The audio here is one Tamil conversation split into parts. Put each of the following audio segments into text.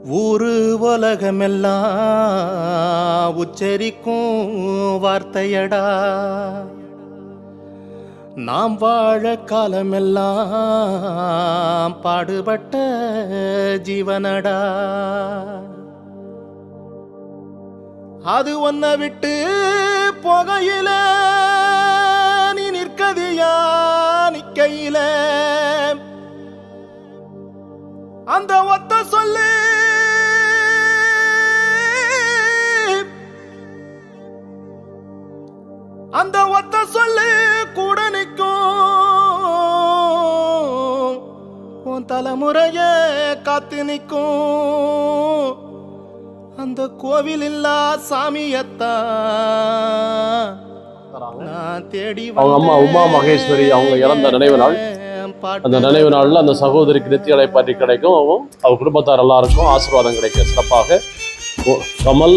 ஊரு உலகமெல்லாம் உச்சரிக்கும் வார்த்தையடா, நாம் வாழ காலமெல்லாம் பாடுபட்ட ஜீவனடா. அது ஒன்ன விட்டு போகையில நீ நிற்கதியா நிக்கையில அந்த ஒத்த சொல்லு அந்த ஒத்த சொல்லு கூட நிற்கும், உன் தலைமுறைய காத்து நிற்கும். அந்த கோவில் இல்லா சாமியத்தான் நான் தேடி அவங்க அம்மா உமா மகேஸ்வரி அவங்க இறந்த நினைவு நாள். அந்த நினைவு நாளில் அந்த சகோதரிக்கு நித்திய அலைப்பாற்றி கிடைக்கும். அவங்க குடும்பத்தார் எல்லாருக்கும் ஆசீர்வாதம் கிடைக்கும். சிறப்பாக கமல்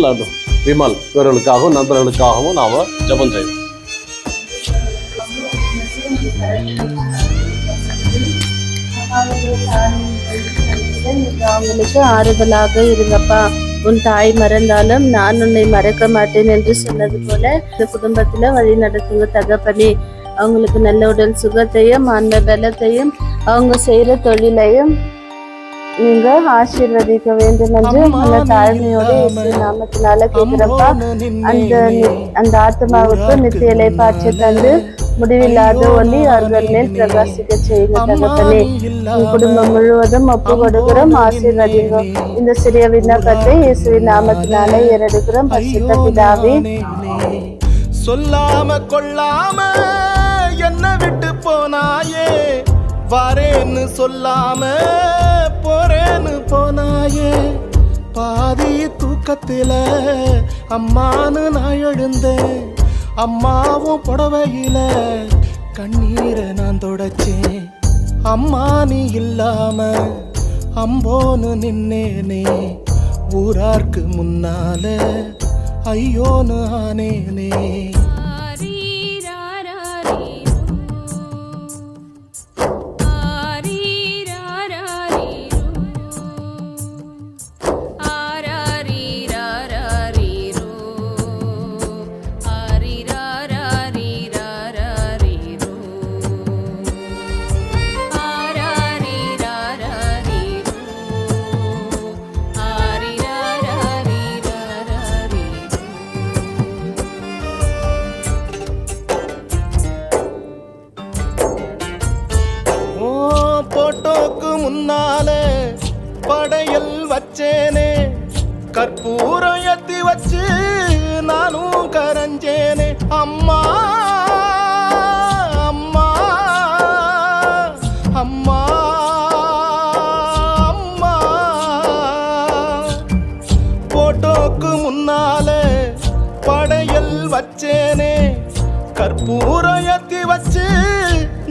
விமல் இவர்களுக்காகவும் நண்பர்களுக்காகவும் நாம் ஜெபம் செய்வோம். அவங்களுக்கு ஆறுதலாக இருங்கப்பா. உன் தாய் மறந்தாலும் நான் உன்னை மறக்க மாட்டேன் என்று சொன்னது போல இந்த குடும்பத்துல வழி நடத்துங்க தகப்பனே. அவங்களுக்கு நல்ல உடல் சுகத்தையும் அந்த பலத்தையும் அவங்க செய்யற தொழிலையும் நீங்க ஆசீர்வதிக்க வேண்டும் என்று நல்ல தாழ்மையோட நாமத்தினால கேட்கிறப்பா. அந்த ஆத்மாவுக்கு நித்திய இலைப்பாற்றி தந்து முடிவில்லாத ஒளி அவர்கள் மேல் பிரகாசிக்க செய்யுங்க தகப்பனே. குடும்பம் முழுவதும் ஒப்பு கொடுக்கிறோம், ஆசீர்வதிங்க. இந்த சிறிய விண்ணப்பத்தை இயேசுவின் நாமத்தினால ஏறெடுக்கிறோம் பரிசுத்த பிதாவே. சொல்லாம கொள்ளாம என்ன விட்டு போனாயே, வரேன்னு சொல்லாம போறேன்னு போனாயே. பாதி தூக்கத்தில அம்மானு நான் எழுந்தேன், அம்மாவும் புடவையில கண்ணீரை நான் தொடச்சேன். அம்மா நீ இல்லாம அம்போன்னு நின்னேனே, ஊரார்க்கு முன்னால ஐயோன்னு ஆனேனே. போட்டோக்கு முன்னால படையல் வச்சேனே, கற்பூரம் ஏத்தி வச்சு நானும் கரைஞ்சேனே. அம்மா அம்மா அம்மா அம்மா. போட்டோக்கு முன்னால படையல் வச்சேனே, கற்பூரம் ஏத்தி வச்சு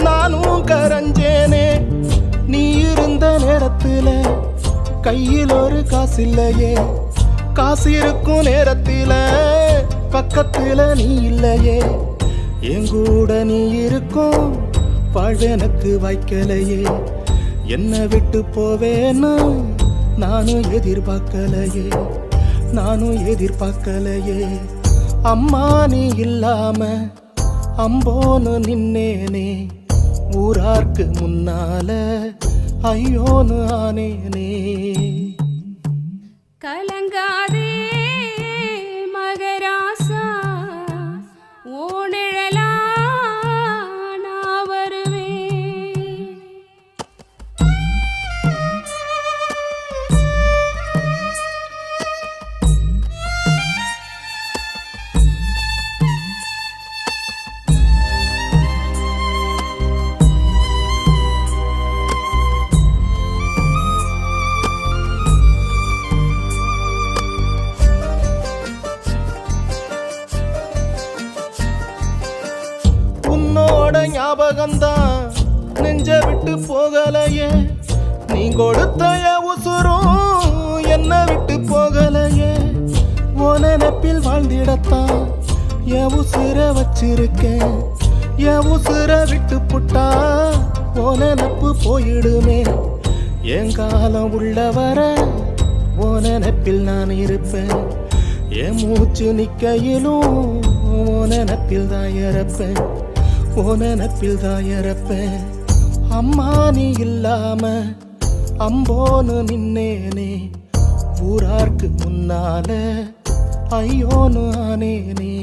நானும் கரைஞ்சேனே. நீ இருந்த நேரத்துல கையில் ஒரு காசு இல்லையே, காசு இருக்கும் நேரத்துல பக்கத்துல நீ இல்லையே. எங்கூட நீ இருக்கும் வாழ்வு எனக்கு வாய்க்கலையே, என்ன விட்டு போவேன்னு நானும் எதிர்பார்க்கலையே. அம்மா நீ இல்லாம அம்போன்னு நின்னேனே, ஊரார்க்கு முன்னால ஐயோன்னு ஆனேனே. கலங்காதே மகராசா, ஓனிழலா நான் வருவேன். ஞாபகம்தான் நெஞ்ச விட்டு போகலையே, நீ கொடுத்த உசுரும் என்ன விட்டு போகலையே. உன் நினைப்பில் வாழ்ந்திடத்தான் என் உசுர வச்சிருக்கேன், என் உசுர விட்டு புட்டா உன் நினப்பு போயிடுமே. என் காலம் உள்ளவர ஓ நினைப்பில் நான் இருப்பேன். என் மூச்சு நிக்கையிலும் ஓ நினைப்பில் தான் இறப்பேன். ஓ நினைப்பில் தான் இறப்பேன். அம்மா நீ இல்லாம அம்போன்னு நின்னேனே, ஊரார்க்கு முன்னால ஐயோன்னு ஆனேனே.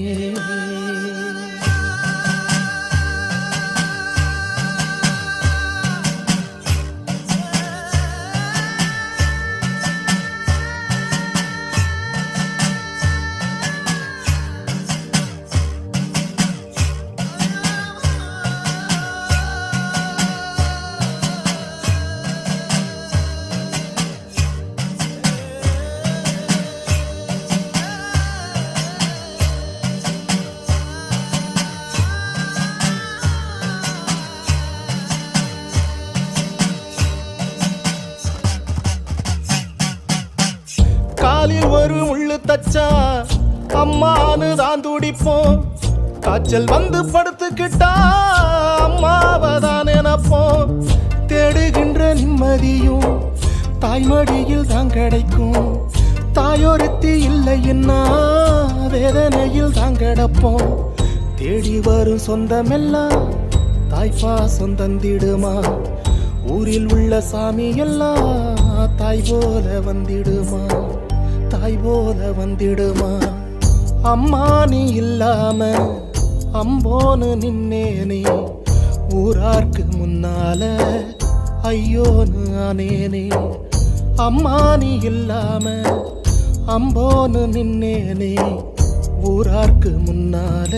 காலில் ஒரு முள்ளு தச்சா அம்மானு தான் துடிப்போம். காய்ச்சல் வந்து படுத்துக்கிட்டா அம்மாவை தான் நினைப்போம். தேடுகின்ற நிம்மதியும் தாய்மடியில் தான் கிடைக்கும். தாயொருத்தி இல்லைன்னா வேதனையில் தான் கிடப்போம். தேடி வரும் சொந்தமெல்லாம் தாய்ப்பாசம் தந்திடுமா. ஊரில் உள்ள சாமி எல்லாம் தாய் போல வந்திடுமா, தாய் போல வந்திடுமா. அம்மா நீ இல்லாம அம்போன்னு நின்னேனே, ஊரார்க்கு முன்னால ஐயோன்னு ஆனேனே. அம்மா நீ இல்லாம அம்போன்னு நின்னேனே, ஊரார்க்கு முன்னால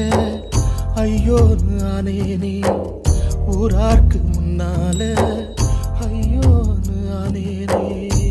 ஐயோன்னு ஆனேனே. ஊரார்க்கு முன்னால ஐயோன்னு ஆனேனே.